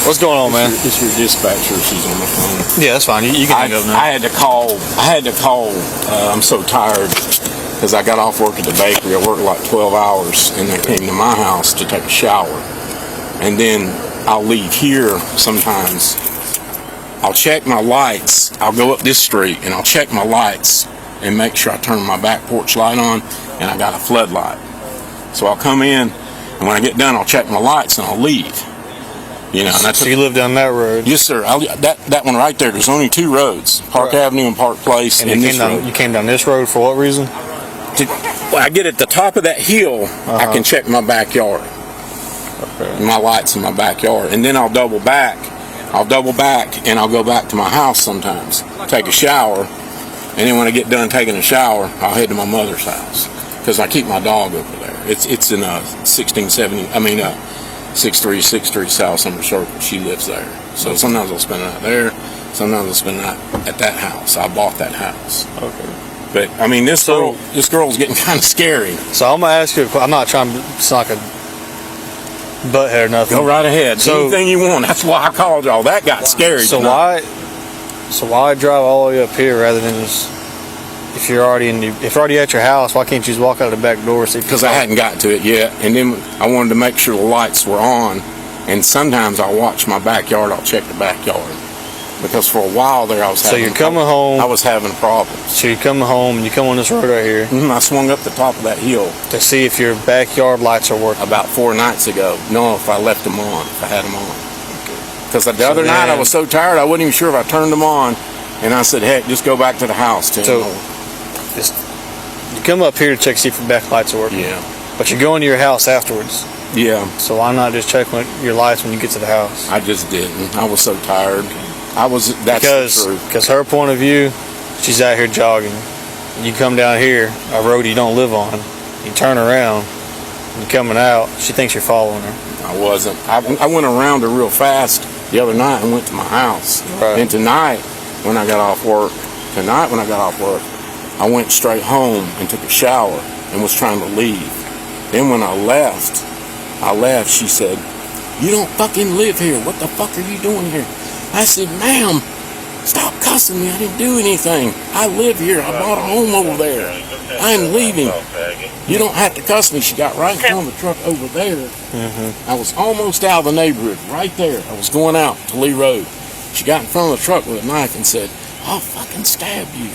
What's going on, man? It's your dispatcher. She's on the phone. Yeah, that's fine. You can hang up now. I had to call. I'm so tired because I got off work at the bakery. I worked like 12 hours, and then came to my house to take a shower. And then I'll leave here sometimes. I'll check my lights. I'll go up this street, and I'll check my lights and make sure I turn my back porch light on, and I got a floodlight. So I'll come in, and when I get done, I'll check my lights, and I'll leave. You know, and that's so you live down that road? Yes, sir. That one right there. There's only two roads: Park Avenue and Park Place. And you came down this road for what reason? When I get at the top of that hill, I can check my backyard, my lights in my backyard, and then I'll double back. And I'll go back to my house sometimes, take a shower, and then when I get done taking a shower, I'll head to my mother's house because I keep my dog over there. It's in a 6363 South Summer Circle. She lives there. So sometimes I'll spend the night there. Sometimes I'll spend the night at that house. I bought that house. Okay. But, I mean, this girl's getting kind of scary. So I'm going to ask you, I'm not trying to sound like a butthead or nothing. Go right ahead. So, anything you want. That's why I called y'all. That got scary. So why drive all the way up here rather than just... If you're already at your house, why can't you just walk out of the back door? Because I hadn't got to it yet, and then I wanted to make sure the lights were on. And sometimes I'll watch my backyard. I'll check the backyard because for a while there I was. So you're coming home. I was having problems. So you're coming home and you come on this road right here. I swung up the top of that hill to see if your backyard lights are working. About 4 nights ago. No, if I left them on, if I had them on. Because the other night I was so tired I wasn't even sure if I turned them on, and I said, "Heck, just go back to the house." You come up here to check to see if your back lights are working. Yeah. But you go into your house afterwards. Yeah. So why not just check your lights when you get to the house? I just didn't. I was so tired. Because her point of view, she's out here jogging. You come down here, a road you don't live on. You turn around, and you're coming out. She thinks you're following her. I wasn't. I went around her real fast the other night and went to my house. Right. And tonight, when I got off work, I went straight home and took a shower and was trying to leave. Then when I left, she said, "You don't fucking live here. What the fuck are you doing here?" I said, "Ma'am, stop cussing me. I didn't do anything. I live here. I bought a home over there. I'm leaving. You don't have to cuss me." She got right in front of the truck over there. I was almost out of the neighborhood, right there. I was going out to Lee Road. She got in front of the truck with a knife and said, "I'll fucking stab you."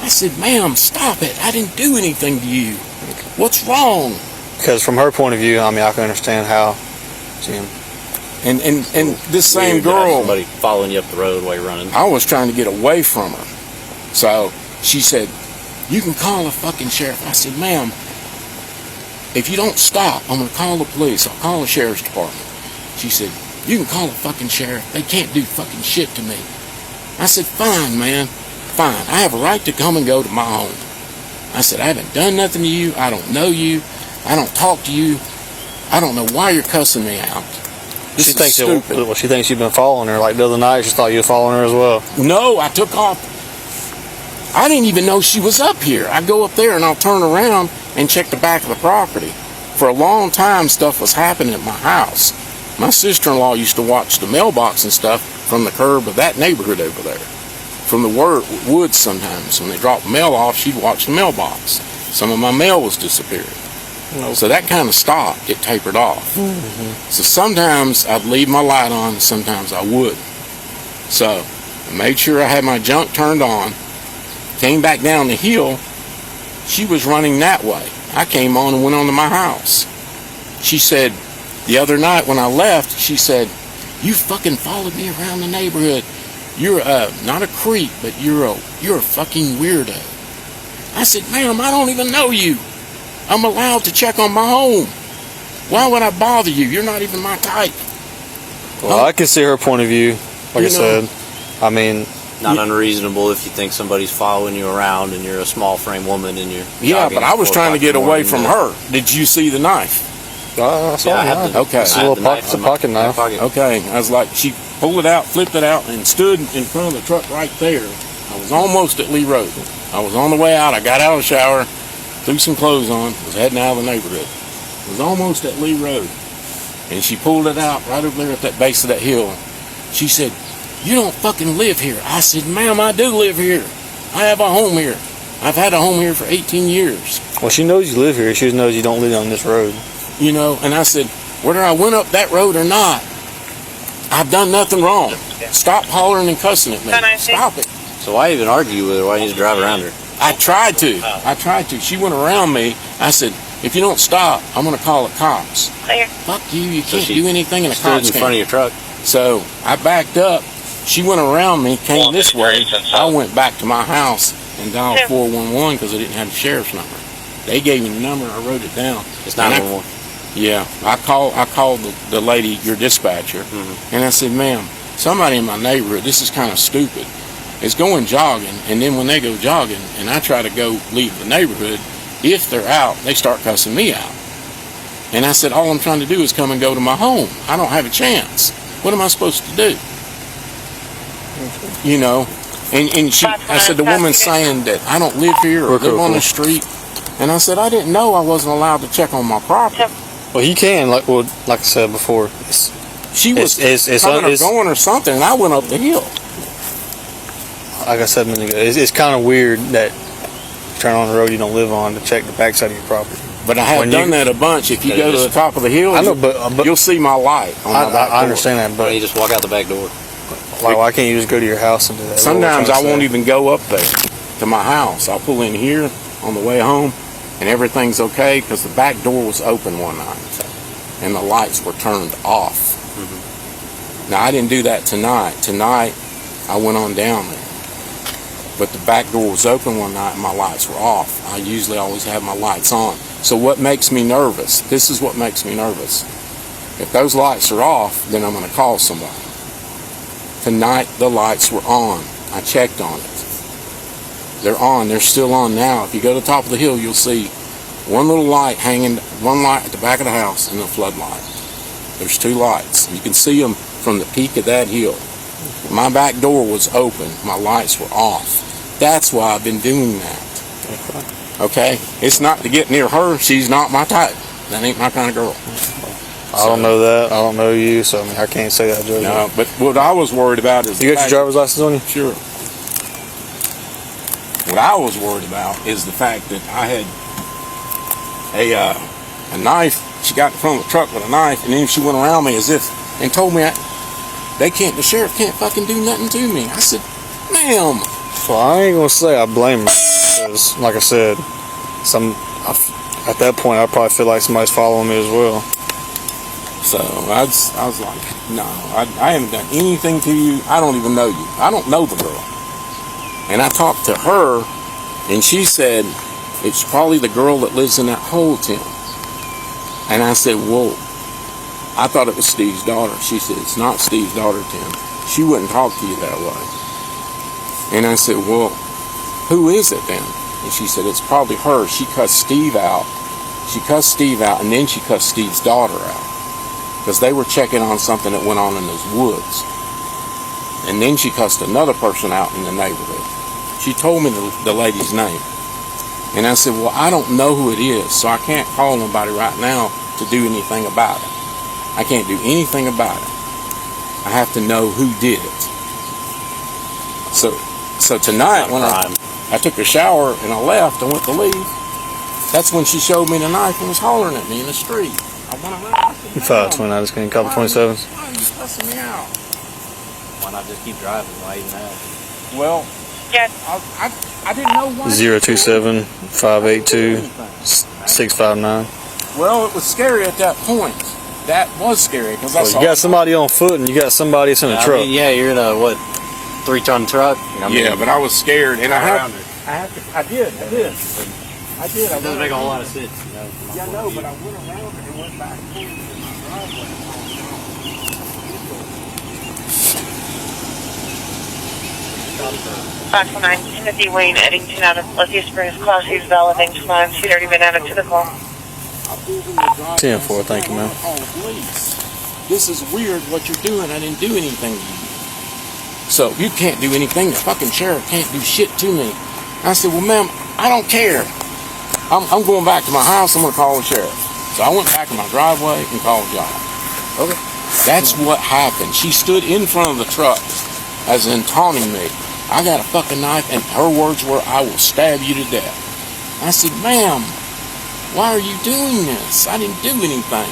I said, "Ma'am, stop it. I didn't do anything to you. What's wrong?" Because from her point of view, I mean, I can understand how. And this same girl, somebody following you up the road while you're running. I was trying to get away from her. So she said, "You can call the fucking sheriff." I said, "Ma'am, if you don't stop, I'm going to call the police. I'll call the sheriff's department." She said, "You can call the fucking sheriff. They can't do fucking shit to me." I said, "Fine, man. Fine. I have a right to come and go to my home." I said, "I haven't done nothing to you. I don't know you. I don't talk to you. I don't know why you're cussing me out. This is stupid." She thinks you've been following her. Like the other night, she thought you were following her as well. No, I took off. I didn't even know she was up here. I go up there and I'll turn around and check the back of the property. For a long time, stuff was happening at my house. My sister-in-law used to watch the mailbox and stuff from the curb of that neighborhood over there. From the woods sometimes. When they dropped mail off, she'd watch the mailbox. Some of my mail was disappearing. So that kind of stopped. It tapered off. So sometimes I'd leave my light on, sometimes I wouldn't. So I made sure I had my junk turned on, came back down the hill. She was running that way. I came on and went on to my house. She said, the other night when I left, she said, "You fucking followed me around the neighborhood. You're not a creep, but you're a fucking weirdo." I said, "Ma'am, I don't even know you. I'm allowed to check on my home. Why would I bother you? You're not even my type." Well, I can see her point of view. Like I said, I mean, not unreasonable if you think somebody's following you around and you're a small frame woman and you're. Yeah, but I was trying to get away from her. Did you see the knife? I saw it. Okay. It's a pocket knife. Okay. I was like, she pulled it out, flipped it out, and stood in front of the truck right there. I was almost at Lee Road. I was on the way out. I got out of the shower, threw some clothes on, was heading out of the neighborhood. I was almost at Lee Road. And she pulled it out right over there at that base of that hill. She said, "You don't fucking live here." I said, "Ma'am, I do live here. I have a home here. I've had a home here for 18 years. Well, she knows you live here. She just knows you don't live on this road. You know," and I said, "Whether I went up that road or not, I've done nothing wrong. Stop hollering and cussing at me. Stop it." So why even argue with her? Why didn't you drive around her? I tried to. She went around me. I said, "If you don't stop, I'm going to call the cops." Clear. Fuck you. You So can't she do anything in a Stood cop's in front of your truck. So I backed up. She went around me, came this way. I went back to my house and dialed 411 because I didn't have the sheriff's number. They gave me the number. I wrote it down. It's 911. Yeah, I called the lady, your dispatcher, and I said, "Ma'am, somebody in my neighborhood, this is kind of stupid, is going jogging, and then when they go jogging and I try to go leave the neighborhood, if they're out, they start cussing me out." And I said, "All I'm trying to do is come and go to my home. I don't have a chance. What am I supposed to do?" You know, and she, I said, "The woman's saying that I don't live here or live on the street." And I said, "I didn't know I wasn't allowed to check on my property." Well, you can, like I said before. She was coming or going or something, and I went up the hill. Like I said a minute ago, it's kind of weird that you turn on the road you don't live on to check the backside of your property. But I have done that a bunch. If you go to the top of the hill, I know, but you'll see my light on my back door. I understand that, Why don't but you just walk out the back door? like, why can't you just go to your house and do that? Sometimes I won't even go up there to my house. I'll pull in here on the way home, and everything's okay because the back door was open one night, and the lights were turned off. Now, I didn't do that tonight. Tonight, I went on down there. But the back door was open one night and my lights were off. I usually always have my lights on. So what makes me nervous? This is what makes me nervous. If those lights are off, then I'm going to call somebody. Tonight, the lights were on. I checked on it. They're on. They're still on now. If you go to the top of the hill, you'll see one little light hanging, one light at the back of the house and a floodlight. There's two lights. You can see them from the peak of that hill. My back door was open. My lights were off. That's why I've been doing that. Okay? It's not to get near her. She's not my type. That ain't my kind of girl. I don't know that. I don't know you, so I mean, I can't say that, Joe. No, but what I was worried about is... You got your driver's license on you? Sure. What I was worried about is the fact that I had a knife. She got in front of the truck with a knife, and then she went around me as if and told me the sheriff can't fucking do nothing to me. I said, "Ma'am." Well, I ain't gonna say I blame her, because, like I said, at that point I probably feel like somebody's following me as well. So I was like, "No, I haven't done anything to you. I don't even know you. I don't know the girl." And I talked to her, and she said, "It's probably the girl that lives in that hole, Tim." And I said, "Well, I thought it was Steve's daughter." She said, "It's not Steve's daughter, Tim. She wouldn't talk to you that way." And I said, "Well, who is it then?" And she said, "It's probably her. She cussed Steve out. She cussed Steve out, and then she cussed Steve's daughter out. Because they were checking on something that went on in those woods. And then she cussed another person out in the neighborhood." She told me the lady's name. And I said, "Well, I don't know who it is, so I can't call nobody right now to do anything about it. I can't do anything about it. I have to know who did it." So tonight, when I took a shower and I left, I went to leave, that's when she showed me the knife and was hollering at me in the street. I went around. I said, You 520, I just getting a couple 27s. Why are you cussing me out? Why not just keep driving? Why even ask? Well, Yes. I didn't know why. 027 582 659. Well, it was scary at that point. That was scary because I Well, saw. you got somebody on foot and you got somebody that's in a I truck. mean, yeah, you're in a 3-ton truck. Yeah, but I was scared, and I did. It doesn't make a whole lot of sense, you know. Yeah, no, but I went around it and went back to my driveway. 529 Timothy Wayne Eddington out of Lithia Springs, Class E's valid name's mine. She'd already been added to the call. 10-4, thank you, ma'am. This is weird what you're doing. I didn't do anything to you. So you can't do anything. The fucking sheriff can't do shit to me. I said, "Well, ma'am, I don't care. I'm going back to my house. I'm going to call the sheriff." So I went back to my driveway and called y'all. Okay. That's what happened. She stood in front of the truck, as in taunting me. I got a fucking knife, and her words were, "I will stab you to death." I said, "Ma'am, why are you doing this? I didn't do anything.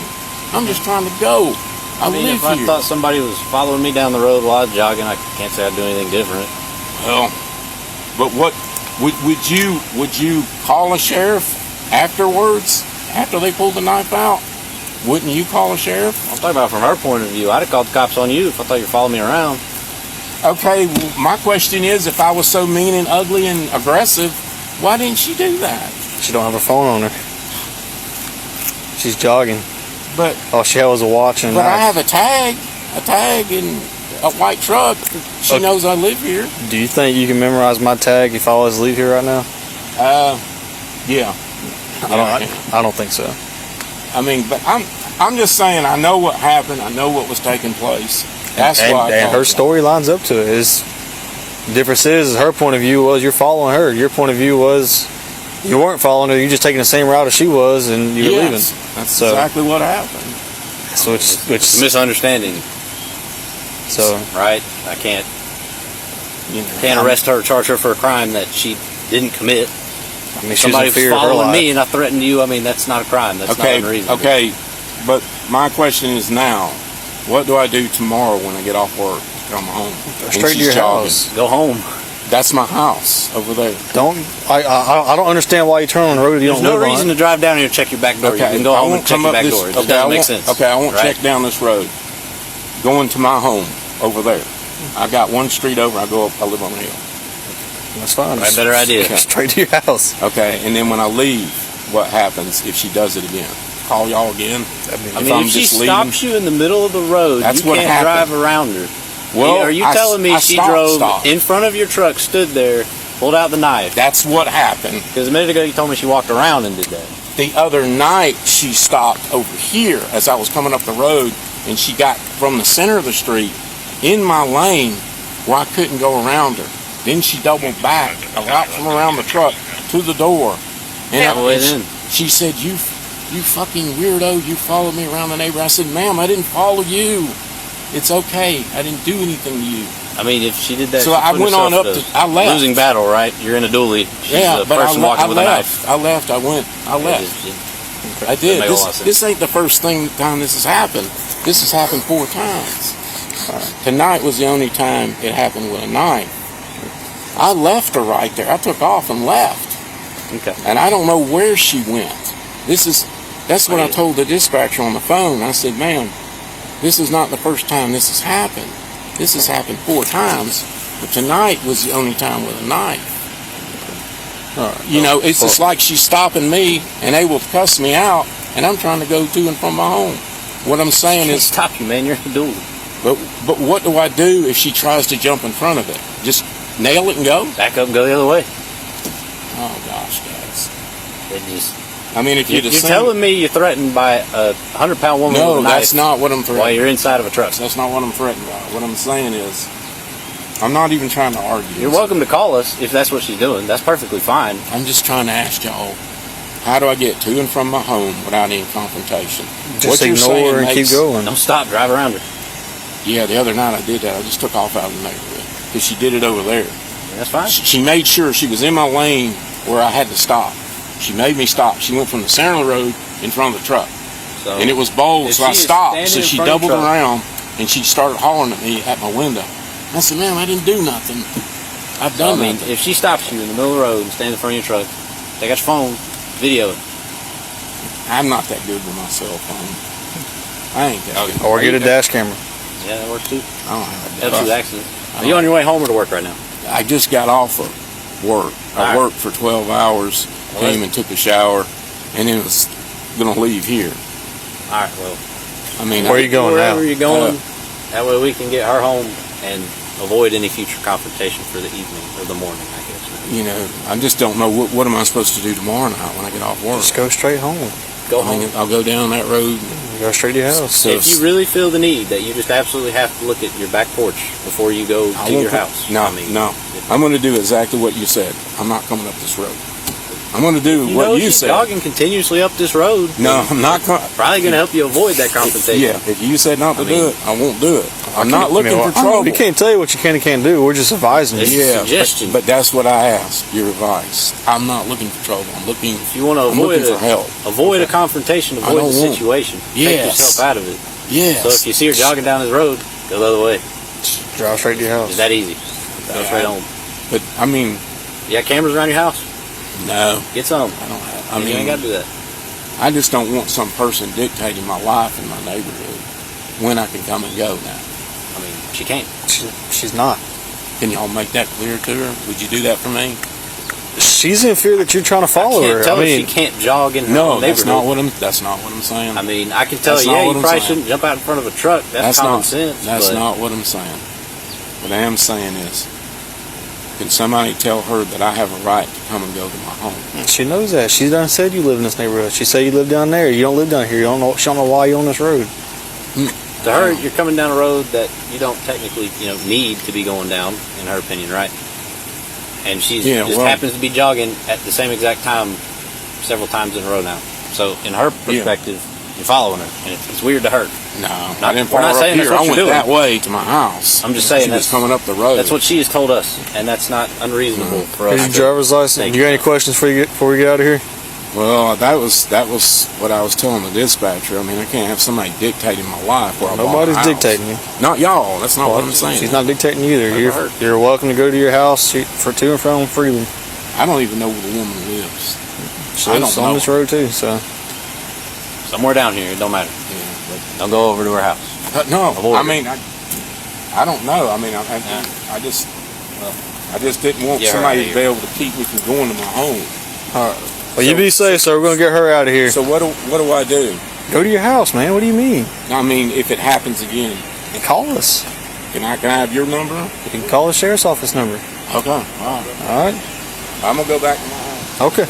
I'm just trying to go. I mean, live if I here." thought somebody was following me down the road while I was jogging, I can't say I'd do anything different. Well, but what would you call a sheriff afterwards? After they pulled the knife out, wouldn't you call a sheriff? I'm talking about from her point of view. I'd have called the cops on you if I thought you were following me around. Okay, well, my question is, if I was so mean and ugly and aggressive, why didn't she do that? She don't have her phone on her. She's jogging. But All she had was a watch and a but I knife. have a tag and a white truck. She Okay. knows I live here. Do you think you can memorize my tag if I was to leave here right now? Yeah. I don't think so. I mean, but I'm just saying, I know what happened. I know what was taking place. That's and, why. and her story lines up to it. Is the difference is her point of view was you're following her. Your point of view was you weren't following her. You're just taking the same route as she was, and you're leaving. That's So- exactly what happened. So It's which a misunderstanding, so right? I can't You know, can't arrest her, charge her for a crime that she didn't commit. I mean, she was Somebody in fear of her following life. me and I threatened you. I mean, that's not a crime. That's not unreasonable. Okay, but my question is now, what do I do tomorrow when I get off work to come home? And Straight to she's your jogging? house. Go home. That's my house over there. Don't I don't understand why you turn on the road that you There's don't no live reason on. to drive down here and check your back door. You can go I home won't and check come your up back this. door. It just Okay, I doesn't make won't. sense. Okay, I won't right? check down this road. Going to my home over there. I got one street over. I go up. I live on the hill. That's fine. Right, better idea. Straight to your house. Okay, and then when I leave, what happens if she does it again? Call y'all again? I mean, if she stops you in the middle of the road, That's you what can't happened. drive around her. Well, Are you I- telling me I she stopped. drove in front of your truck, stood there, pulled out the knife? That's what happened. Because a minute ago you told me she walked around and did that. The other night, she stopped over here as I was coming up the road, and she got from the center of the street in my lane where I couldn't go around her. Then she doubled back out from around the truck to the door. And, All the way and in. she said, you fucking weirdo, you followed me around the neighborhood. I said, ma'am, I didn't follow you. It's okay. I didn't do anything to you. I mean, if she did that, So she I put went on herself up in to- I left. a losing battle, right? You're in a dually. She's Yeah, a but person walking with a knife. I left. I went. I left. I That did. made a lot of sense. This ain't the first time this has happened. This has happened 4 times. Tonight was the only time it happened with a knife. I left her right there. I took off and left. Okay. And I don't know where she went. That's what I told the dispatcher on the phone. I said, ma'am, this is not the first time this has happened. This has happened 4 times. But tonight was the only time with a knife. You know, it's just like she's stopping me and able to cuss me out, and I'm trying to go to and from my home. What I'm saying is, Stop you, man. You're in a dually. but what do I do if she tries to jump in front of it? Just nail it and go? Back up and go the other way. Oh gosh, guys. It just, I mean, if you're you'd have seen telling me you're threatened by a 100-pound woman no, with a knife that's not what I'm while threatening. you're inside of a truck. That's not what I'm threatened by. What I'm saying is, I'm not even trying to argue. You're welcome to call us if that's what she's doing. That's perfectly fine. I'm just trying to ask y'all, how do I get to and from my home without any confrontation? Just What you're saying ignore and keep makes- going. Don't stop. Drive around her. Yeah, the other night I did that. I just took off out of the neighborhood because she did it over there. That's fine. She made sure she was in my lane where I had to stop. She made me stop. She went from the center of the road in front of the truck. So, And it was bold, if so I she is stopped. standing So in she front of doubled your truck- around and she started hollering at me at my window. I said, ma'am, I didn't do nothing. I've I done mean, nothing. if she stops you in the middle of the road and stands in front of your truck, take out your phone, video it. I'm not that good with my cell phone. I ain't that good. Or get a dash camera. Yeah, that works too. I don't have a Helps with dash. accidents. Are you on your way home or to work right now? I just got off of work. I All right. worked for 12 hours, Well, came and took a shower, and then was going to leave here. All right, well, I mean, Where are you going wherever now? you're going, that way we can get her home and avoid any future confrontation for the evening or the morning, I guess. you know, I just don't know what am I supposed to do tomorrow night when I get off work. Just go straight home. Go I home. mean, I'll go down that road. Go straight to your house. So If you really feel the need that you just absolutely have to look at your back porch before you go I to won't your put- house. No, I mean, no. I'm going to do exactly what you said. I'm not coming up this road. I'm going to do You what know you she's said. jogging continuously up this road. No, I'm not going. Probably going to help you avoid that confrontation. Yeah, if you said not to I mean, do it, I won't do it. I'm not looking for trouble. We can't tell you what you can and can't do. We're just advising you. It's Yeah, suggestion. but that's what I asked. Your advice. I'm not looking for trouble. I'm looking. If you want to I'm avoid looking for help. avoid a confrontation, I avoid don't the want- situation. Take Yes. yourself out of it. Yes. So if you see her jogging down this road, go the other way. Drive straight to your house. It's that easy. Go straight home. But I mean, You got cameras around your house? no, Get some. I don't have. You ain't got to do that. I just don't want some person dictating my life in my neighborhood when I can come and go now. I mean, she can't. She's not. Can y'all make that clear to her? Would you do that for me? She's in fear that you're trying to follow I can't her. tell I her mean, she can't jog in her No, own that's neighborhood. not what I'm saying. I mean, I can tell That's you, not yeah, what you I'm probably saying. shouldn't jump out in front of a truck. That's common sense. That's but not what I'm saying. What I am saying is, can somebody tell her that I have a right to come and go to my home? she knows that. She done said you live in this neighborhood. She said you live down there. You don't live down here. You don't know. She don't know why you're on this road. To her, you're coming down a road that you don't technically, need to be going down, in her opinion, right? And she just happens to be jogging at the same exact time several times in a row now. So, in her perspective, you're following her, and it's weird to her. No, I didn't we're follow not her up saying that's here. what I you're went doing. that way to my house. I'm just saying she was that's coming up the road. That's what she has told us, and that's not unreasonable for us. Here's your driver's license. Thank You got you. any questions before we get out of here? Well, that was what I was telling the dispatcher. I mean, I can't have somebody dictating my life. Where I bought Nobody's a house. dictating you. Not y'all. That's not what I'm saying. She's not dictating you either. Never You're welcome to go to your house for to and from freely. I don't even know where the woman lives. She I lives don't on know. this road too. So Somewhere down here, it don't matter. Don't go over to her house. No, Avoid I it. mean, I don't know. I mean, I just didn't want Get her somebody outta to be able to keep me from going to my home. well, you be safe, sir. We're gonna get her out of here. So what do I do? Go to your house, man. What do you mean? I mean, if it happens again, And call us. can I have your number? You can call the sheriff's office number. Okay, all right. All right. I'm gonna go back to my house. Okay.